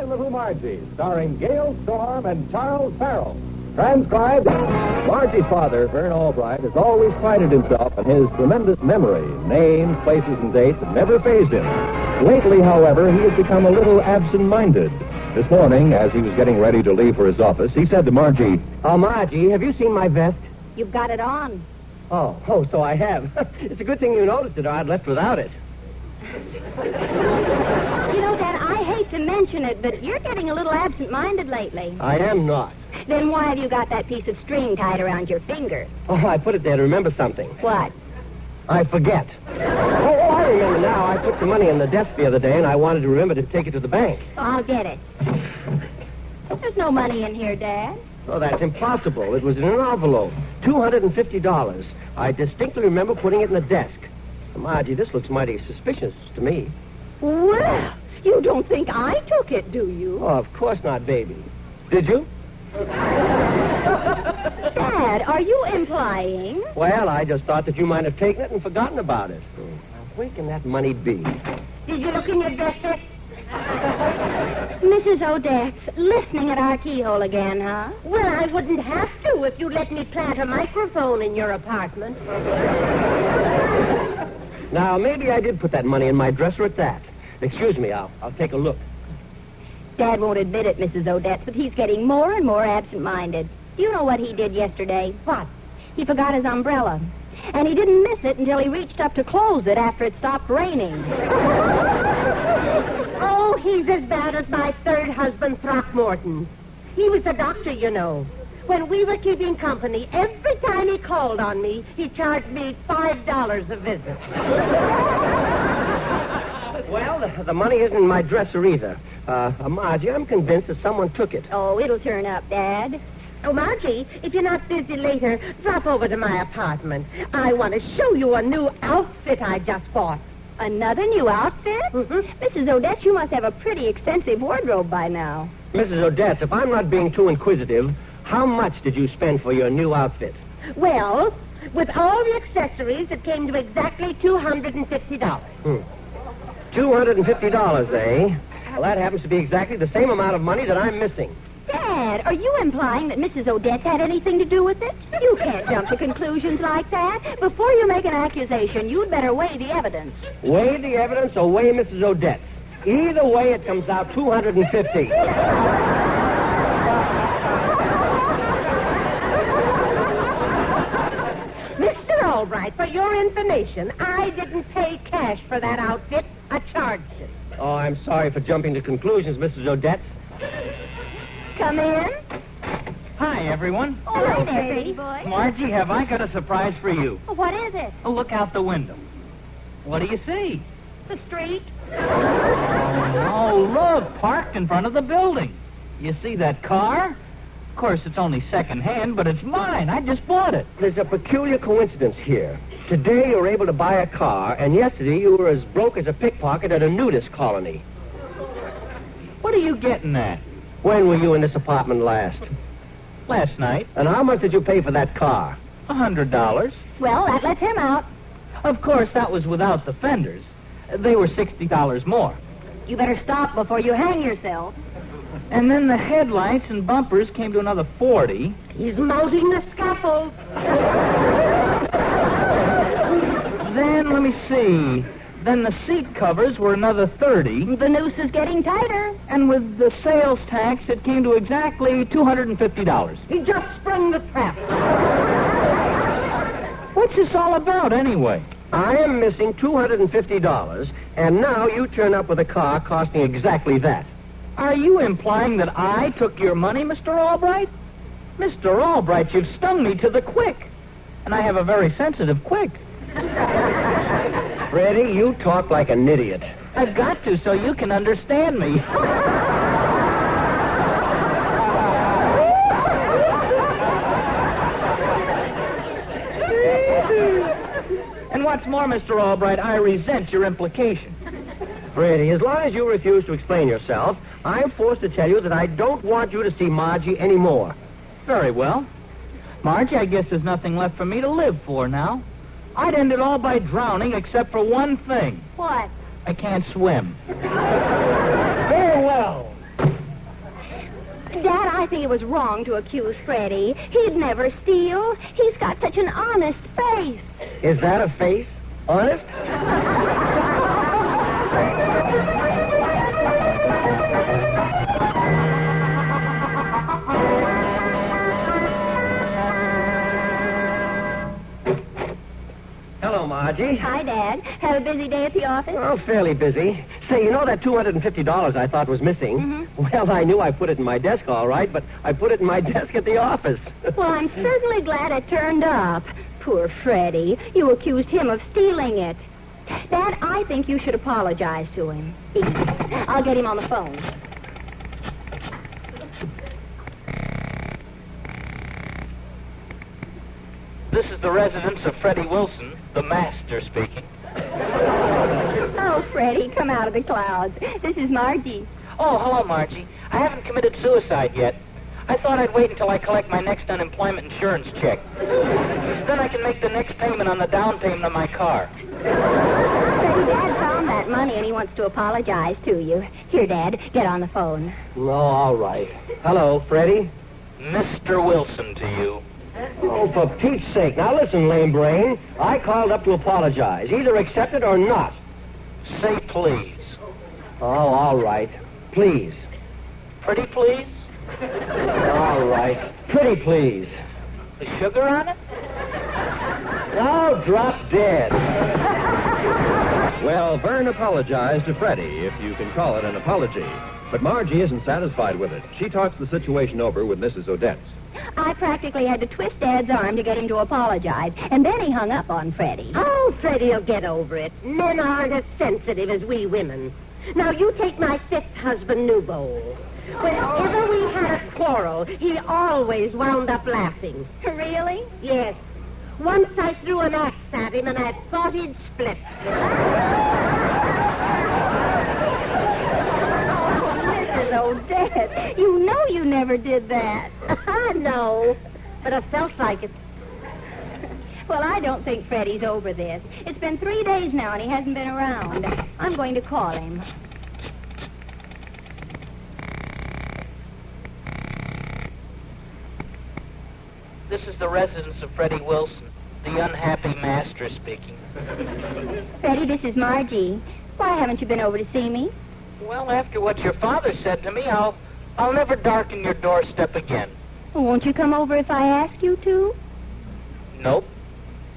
My Little Margie, starring Gail Storm and Charles Farrell. Transcribed, Margie's father, Vern Albright, has always prided himself on his tremendous memory, names, places, and dates that never faze him. Lately, however, he has become a little absent-minded. This morning, as he was getting ready to leave for his office, he said to Margie, "Oh, Margie, have you seen my vest?" You've got it on. Oh, so I have. It's a good thing you noticed it, or I'd left without it. You know, Dad, I hate to mention it, but you're getting a little absent-minded lately. I am not. Then why have you got that piece of string tied around your finger? Oh, I put it there to remember something. What? I forget. I remember now. I put some money in the desk the other day, and I wanted to remember to take it to the bank. I'll get it. There's no money in here, Dad. Oh, that's impossible. It was in an envelope. $250. I distinctly remember putting it in the desk. Margie, this looks mighty suspicious to me. Well, you don't think I took it, do you? Oh, of course not, baby. Did you? Dad, are you implying? Well, I just thought that you might have taken it and forgotten about it. Where can that money be? Did you look in your dresser? Mrs. Odette's listening at our keyhole again, huh? Well, I wouldn't have to if you'd let me plant a microphone in your apartment. Now, maybe I did put that money in my dresser at that. Excuse me, I'll take a look. Dad won't admit it, Mrs. Odette, but he's getting more and more absent-minded. Do you know what he did yesterday? What? He forgot his umbrella. And he didn't miss it until he reached up to close it after it stopped raining. Oh, he's as bad as my third husband, Throckmorton. He was a doctor, you know. When we were keeping company, every time he called on me, he charged me $5 a visit. Well, the money isn't in my dresser either. Margie, I'm convinced that someone took it. Oh, it'll turn up, Dad. Oh, Margie, if you're not busy later, drop over to my apartment. I want to show you a new outfit I just bought. Another new outfit? Mm-hmm. Mrs. Odette, you must have a pretty extensive wardrobe by now. Mrs. Odette, if I'm not being too inquisitive, how much did you spend for your new outfit? Well, with all the accessories, it came to exactly $250. $250, eh? Well, that happens to be exactly the same amount of money that I'm missing. Dad, are you implying that Mrs. Odette had anything to do with it? You can't jump to conclusions like that. Before you make an accusation, you'd better weigh the evidence. Weigh the evidence or weigh Mrs. Odette's? Either way, it comes out $250. Mr. Albright, for your information, I didn't pay cash for that outfit. I charged it. Oh, I'm sorry for jumping to conclusions, Mrs. Odette. Come in. Hi, everyone. Oh, hi there, pretty boy. Margie, have I got a surprise for you? What is it? Oh, look out the window. What do you see? The street. Oh, look, parked in front of the building. You see that car? Of course, it's only second-hand, but it's mine. I just bought it. There's a peculiar coincidence here. Today you were able to buy a car, and yesterday you were as broke as a pickpocket at a nudist colony. What are you getting at? When were you in this apartment last? Last night. And how much did you pay for that car? $100. Well, that lets him out. Of course, that was without the fenders. They were $60 more. You better stop before you hang yourself. And then the headlights and bumpers came to another $40. He's mounting the scaffold. Then, let me see. Then the seat covers were another $30. The noose is getting tighter. And with the sales tax, it came to exactly $250. He just sprung the trap. What's this all about, anyway? I am missing $250, and now you turn up with a car costing exactly that. Are you implying that I took your money, Mr. Albright? Mr. Albright, you've stung me to the quick. And I have a very sensitive quick. Freddie, you talk like an idiot. I've got to so you can understand me. And what's more, Mr. Albright, I resent your implication. Freddie, as long as you refuse to explain yourself, I'm forced to tell you that I don't want you to see Margie anymore. Very well. Margie, I guess there's nothing left for me to live for now. I'd end it all by drowning except for one thing. What? I can't swim. Very well. I think it was wrong to accuse Freddie. He'd never steal. He's got such an honest face. Is that a face? Honest? Hello, Margie. Hi, Dad. Have a busy day at the office? Oh, fairly busy. Say, you know that $250 I thought was missing? Mm-hmm. Well, I knew I put it in my desk all right, but I put it in my desk at the office. Well, I'm certainly glad it turned up. Poor Freddie. You accused him of stealing it. Dad, I think you should apologize to him. I'll get him on the phone. This is the residence of Freddie Wilson, the master speaking. Oh, Freddie, come out of the clouds. This is Margie. Oh, hello, Margie. I haven't committed suicide yet. I thought I'd wait until I collect my next unemployment insurance check. Then I can make the next payment on the down payment of my car. Freddie, Dad found that money and he wants to apologize to you. Here, Dad, get on the phone. No, all right. Hello, Freddie. Mr. Wilson to you. Oh, for Pete's sake. Now, listen, lame brain. I called up to apologize. Either accept it or not. Say please. Oh, all right. Please. Pretty please? All right. Pretty please. The sugar on it? Now drop dead. Well, Vern apologized to Freddie, if you can call it an apology. But Margie isn't satisfied with it. She talks the situation over with Mrs. Odette. I practically had to twist Dad's arm to get him to apologize, and then he hung up on Freddie. Oh, Freddie'll get over it. Men aren't as sensitive as we women. Now, you take my fifth husband, Newbold. Whenever we had a quarrel, he always wound up laughing. Really? Yes. Once I threw an axe at him, and I thought he'd split. Mrs. Odette, you know you never did that. I know, but I felt like it. Well, I don't think Freddie's over this. It's been 3 days now, and he hasn't been around. I'm going to call him. This is the residence of Freddie Wilson, the unhappy master speaking. Freddie, this is Margie. Why haven't you been over to see me? Well, after what your father said to me, I'll never darken your doorstep again. Well, won't you come over if I ask you to? Nope.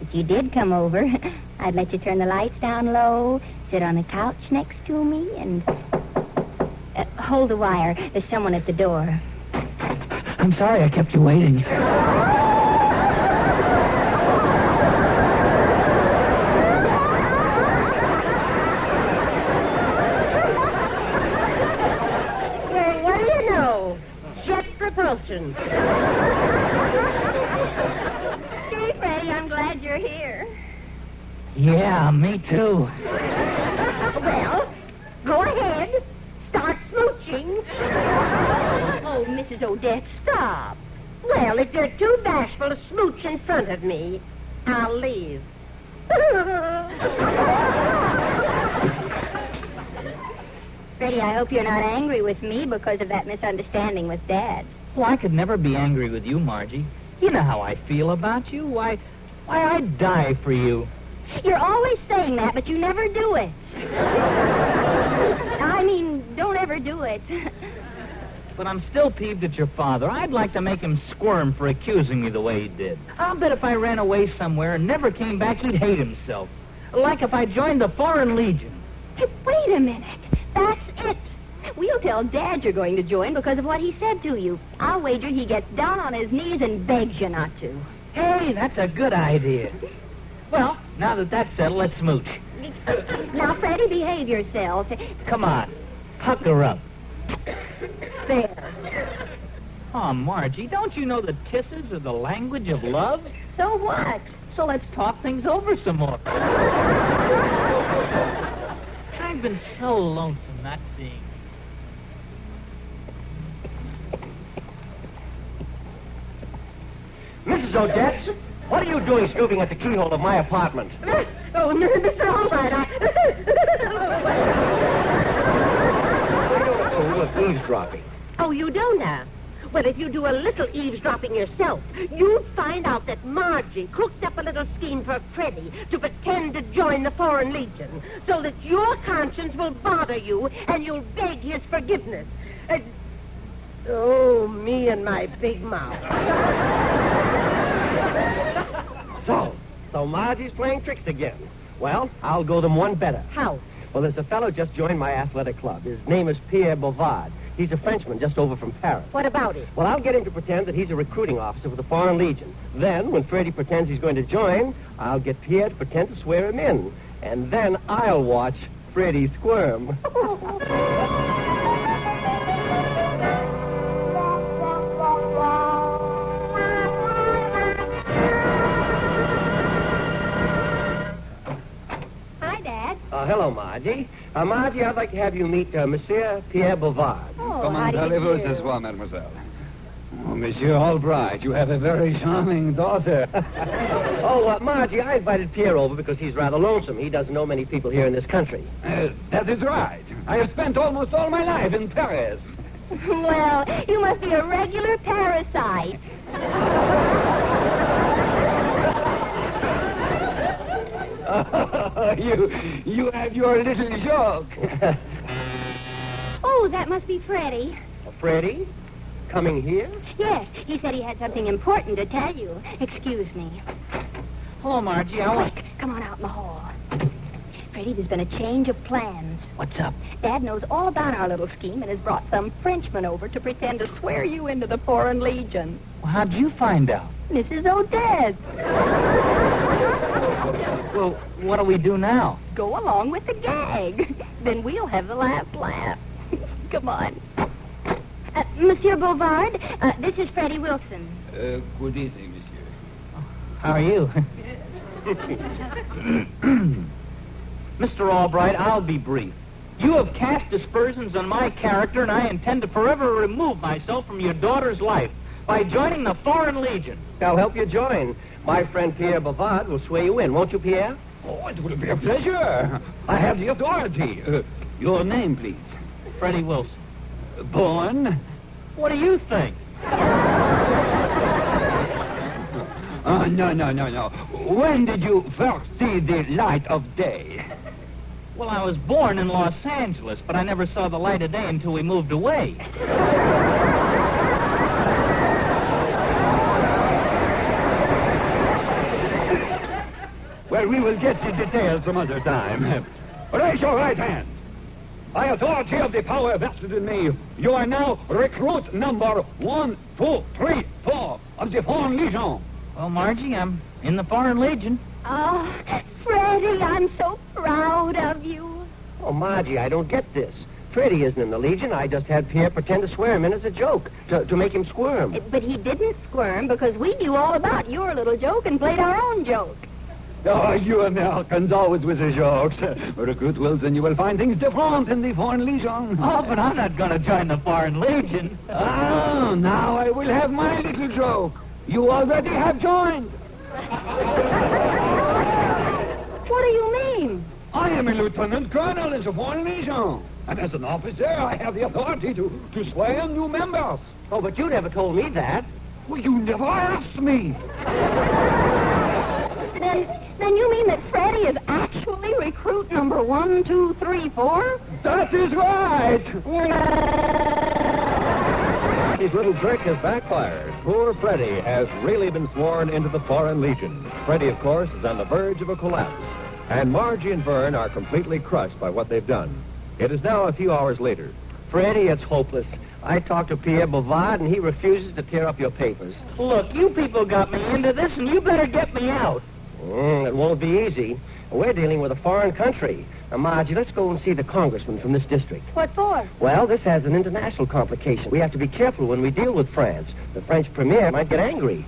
If you did come over, I'd let you turn the lights down low, sit on the couch next to me, and... hold the wire. There's someone at the door. I'm sorry I kept you waiting. Well, what do you know? Jet propulsion. Gee, Freddie, I'm glad you're here. Yeah, me too. Well, go ahead. Start smooching. Oh, Mrs. Odette, stop. Well, if you're too bashful to smooch in front of me, I'll leave. Freddie, I hope you're not angry with me because of that misunderstanding with Dad. Well, I could never be angry with you, Margie. You know how I feel about you. Why, I'd die for you. You're always saying that, but you never do it. I mean, don't ever do it. But I'm still peeved at your father. I'd like to make him squirm for accusing me the way he did. I'll bet if I ran away somewhere and never came back, he'd hate himself. Like if I joined the Foreign Legion. Hey, wait a minute. That's it. We'll tell Dad you're going to join because of what he said to you. I'll wager he gets down on his knees and begs you not to. Hey, that's a good idea. Well, now that that's settled, let's smooch. Now, Freddie, behave yourself. Come on. Pucker up. There. Oh, Margie, don't you know that kisses are the language of love? So what? So let's talk things over some more. I've been so lonesome not seeing you. Mrs. Odette, what are you doing snooping at the keyhole of my apartment? Oh, no, Mr. Albright, Oh, look, eavesdropping. Oh, you don't, huh? Well, if you do a little eavesdropping yourself, you'd find out that Margie cooked up a little scheme for Freddie to pretend to join the Foreign Legion so that your conscience will bother you and you'll beg his forgiveness. Oh, me and my big mouth. So Margie's playing tricks again. Well, I'll go them one better. How? Well, there's a fellow just joined my athletic club. His name is Pierre Bovard. He's a Frenchman just over from Paris. What about it? Well, I'll get him to pretend that he's a recruiting officer for the Foreign Legion. Then, when Freddie pretends he's going to join, I'll get Pierre to pretend to swear him in. And then I'll watch Freddie squirm. Hello, Margie. Margie, I'd like to have you meet Monsieur Pierre Bovard. Oh, Comment allez-vous ce soir, mademoiselle? Oh, Monsieur Albright, you have a very charming daughter. Margie, I invited Pierre over because he's rather lonesome. He doesn't know many people here in this country. That is right. I have spent almost all my life in Paris. Well, you must be a regular parasite. You have your little joke. Oh, that must be Freddie. Freddie? Coming here? Yes, he said he had something important to tell you. Excuse me. Hello, Margie. Quick, come on out in the hall. Freddie, there's been a change of plans. What's up? Dad knows all about our little scheme and has brought some Frenchman over to pretend to swear you into the Foreign Legion. Well, how'd you find out? Mrs. Odette. Well, what do we do now? Go along with the gag. Then we'll have the last laugh. Come on. Monsieur Bovard, this is Freddie Wilson. Good evening, monsieur. How are you? Mr. Albright, I'll be brief. You have cast aspersions on my character, and I intend to forever remove myself from your daughter's life by joining the Foreign Legion. I'll help you join. My friend Pierre Bovard will swear you in, won't you, Pierre? Oh, it will be a pleasure. I have the authority. Your name, please. Freddie Wilson. Born? What do you think? No. When did you first see the light of day? Well, I was born in Los Angeles, but I never saw the light of day until we moved away. Well, we will get the details some other time. Raise your right hand. By authority of the power vested in me, you are now recruit number 1, 2, 3, 4 of the Foreign Legion. Well, Margie, I'm in the Foreign Legion. Oh, Freddie, I'm so proud of you. Oh, Margie, I don't get this. Freddie isn't in the Legion. I just had Pierre pretend to swear him in as a joke, to make him squirm. But he didn't squirm because we knew all about your little joke and played our own joke. Oh, you Americans always with the jokes. Recruit Wilson, you will find things different in the Foreign Legion. Oh, but I'm not going to join the Foreign Legion. Oh, now I will have my little joke. You already have joined. What do you mean? I am a lieutenant colonel in the Foreign Legion. And as an officer, I have the authority to swear in new members. Oh, but you never told me that. Well, you never asked me. Then you mean that Freddie is actually recruit number 1, 2, 3, 4? That is right. His little trick has backfired. Poor Freddie has really been sworn into the Foreign Legion. Freddie, of course, is on the verge of a collapse. And Margie and Vern are completely crushed by what they've done. It is now a few hours later. Freddie, it's hopeless. I talked to Pierre Bovard, and he refuses to tear up your papers. Look, you people got me into this, and you better get me out. It won't be easy. We're dealing with a foreign country. Now, Margie, let's go and see the congressman from this district. What for? Well, this has an international complication. We have to be careful when we deal with France. The French premier might get angry.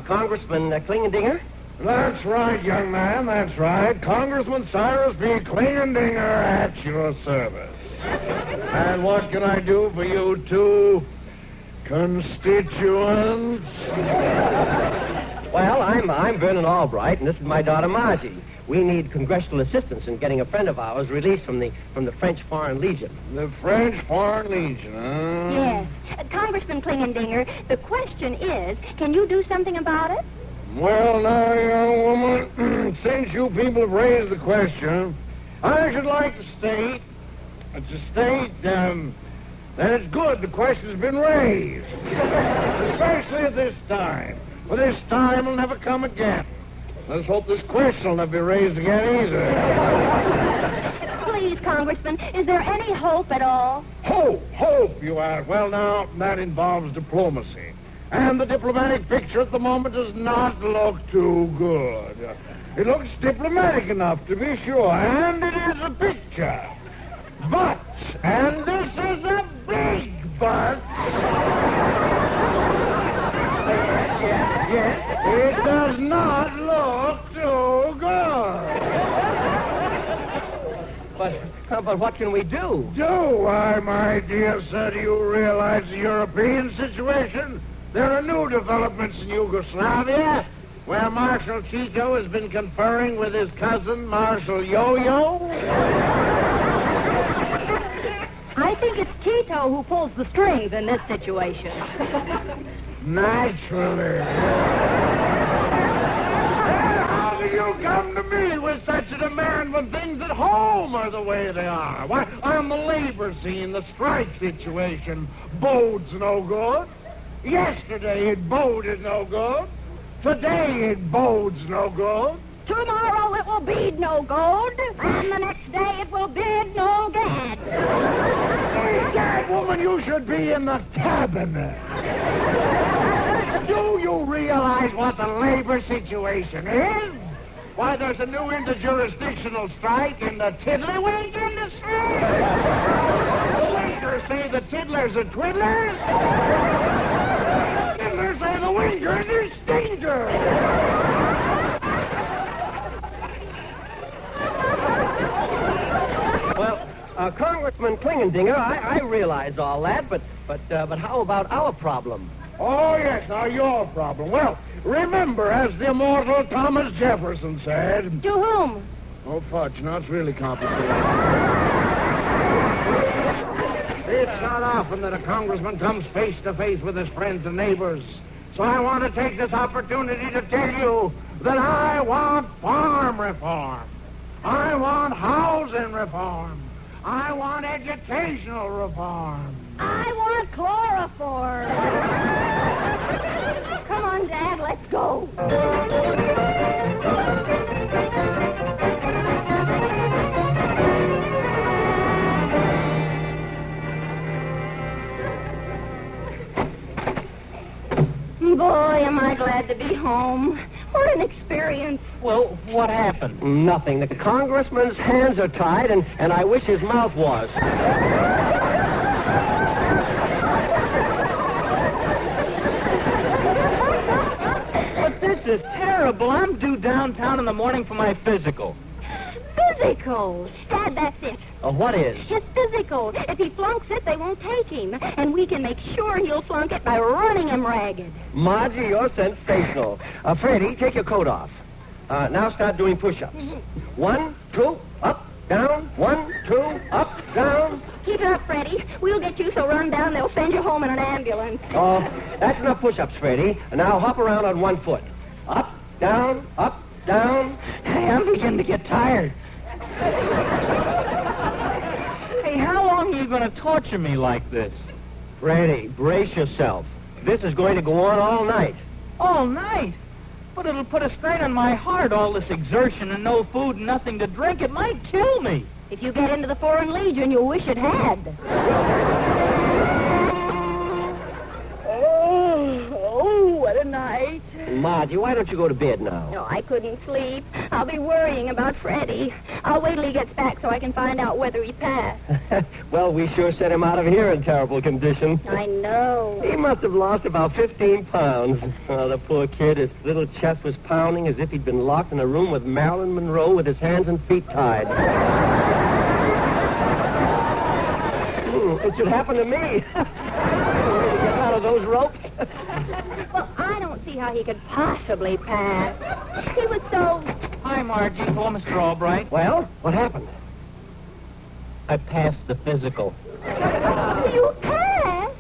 Congressman Klingendinger? That's right, young man, that's right. Congressman Cyrus B. Klingendinger at your service. And what can I do for you two? constituents? Well, I'm Vernon Albright, and this is my daughter Margie. We need congressional assistance in getting a friend of ours released from the French Foreign Legion. The French Foreign Legion, huh? Yes. Congressman Klingendinger, the question is, can you do something about it? Well, now, young woman, since you people have raised the question, I should like to state that it's good the question's been raised. Especially at this time. For this time will never come again. Let's hope this question will never be raised again either. Please, Congressman, is there any hope at all? Hope, you ask. Well, now, that involves diplomacy. And the diplomatic picture at the moment does not look too good. It looks diplomatic enough, to be sure, and it is a picture. But, and this is a big but, yes, it does not look too good. But what can we do? Why, my dear sir, do you realize the European situation? There are new developments in Yugoslavia, where Marshal Tito has been conferring with his cousin, Marshal Yo-Yo. I think it's Tito who pulls the strings in this situation. Naturally. How do you come to me with such a demand when things at home are the way they are? Why, on the labor scene, the strike situation bodes no good. Yesterday it boded no good. Today it bodes no good. Tomorrow it will be no good, and the next day it will bid no gad. That woman, you should be in the cabinet. Do you realize what the labor situation is? Why, there's a new interjurisdictional strike in the tiddlywink industry. The winkers say the tiddlers are twiddlers. The tiddlers say the winkers are stinkers. Well, Congressman Klingendinger, I realize all that, but how about our problem? Oh, yes, now your problem. Well, remember, as the immortal Thomas Jefferson said... To whom? Oh, fudge, now it's really complicated. It's not often that a congressman comes face to face with his friends and neighbors. So I want to take this opportunity to tell you that I want farm reform. I want housing reform. I want educational reform. I want chloroform. Come on, Dad, let's go. Boy, am I glad to be home. What an experience. Well, what happened? Nothing. The congressman's hands are tied, and I wish his mouth was. But this is terrible. I'm due downtown in the morning for my physical. Physical. Dad, that's it. What is? His physical. If he flunks it, they won't take him. And we can make sure he'll flunk it by running him ragged. Margie, you're sensational. Freddie, take your coat off. Now start doing push-ups. 1, 2, up, down. 1, 2, up, down. Keep it up, Freddie. We'll get you so run down they'll send you home in an ambulance. Oh, that's enough push-ups, Freddie. Now hop around on one foot. Up, down, up, down. Hey, I'm beginning to get tired. Hey, how long are you going to torture me like this? Freddie, brace yourself. This is going to go on all night. All night? But it'll put a strain on my heart, all this exertion and no food and nothing to drink. It might kill me. If you get into the Foreign Legion, you'll wish it had. Oh, what a night. Margie, why don't you go to bed now? No, I couldn't sleep. I'll be worrying about Freddie. I'll wait till he gets back so I can find out whether he passed. Well, we sure sent him out of here in terrible condition. I know. He must have lost about 15 pounds. Oh, the poor kid, his little chest was pounding as if he'd been locked in a room with Marilyn Monroe with his hands and feet tied. it should happen to me. Way to get out of those ropes. Well, I don't see how he could possibly pass. He was so... Hi, Margie. Hello, Mr. Albright. Well, what happened? I passed the physical. You passed?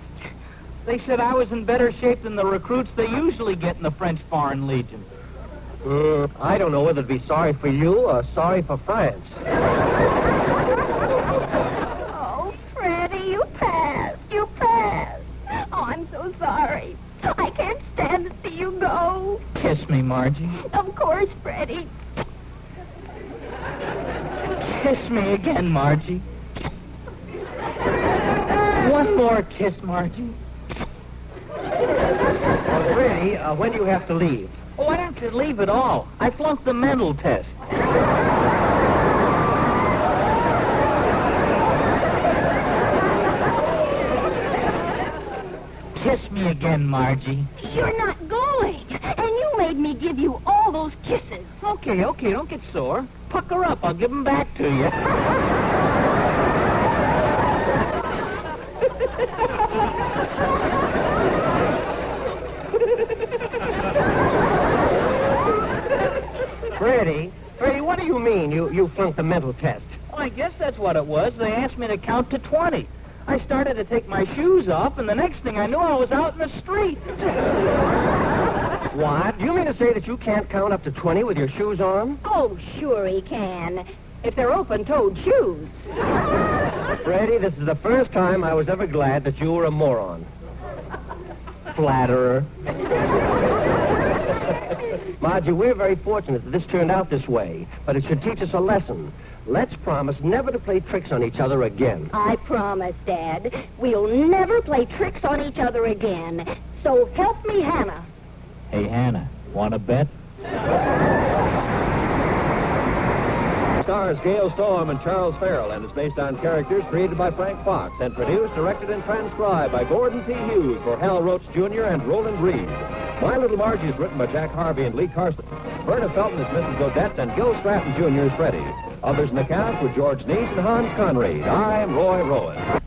They said I was in better shape than the recruits they usually get in the French Foreign Legion. I don't know whether to be sorry for you or sorry for France. Oh, Freddie, you passed. You passed. Oh, I'm so sorry. I can't stand to see you go. Kiss me, Margie. Of course, Freddie. Kiss me again, Margie. One more kiss, Margie. Freddie, when do you have to leave? Oh, why don't you leave it all? I flunked the mental test. Kiss me again, Margie. You're not going. And you made me give you all those kisses. Okay, don't get sore. Pucker up, I'll give them back to you. Freddie, what do you mean you flunked the mental test? Well, I guess that's what it was. They asked me to count to 20. I started to take my shoes off, and the next thing I knew, I was out in the street. What? You mean to say that you can't count up to 20 with your shoes on? Oh, sure he can. If they're open-toed shoes. Freddie, this is the first time I was ever glad that you were a moron. Flatterer. Margie, we're very fortunate that this turned out this way, but it should teach us a lesson. Let's promise never to play tricks on each other again. I promise, Dad. We'll never play tricks on each other again. So help me, Hannah. Hey, Hannah, want to bet? Stars Gail Storm and Charles Farrell and is based on characters created by Frank Fox and produced, directed, and transcribed by Gordon P. Hughes for Hal Roach Jr. and Roland Reed. My Little Margie is written by Jack Harvey and Lee Carson. Verna Felton is Mrs. Odette and Gil Stratton Jr. is Freddie. Others in the cast were George Neese and Hans Conried. I'm Roy Rowan.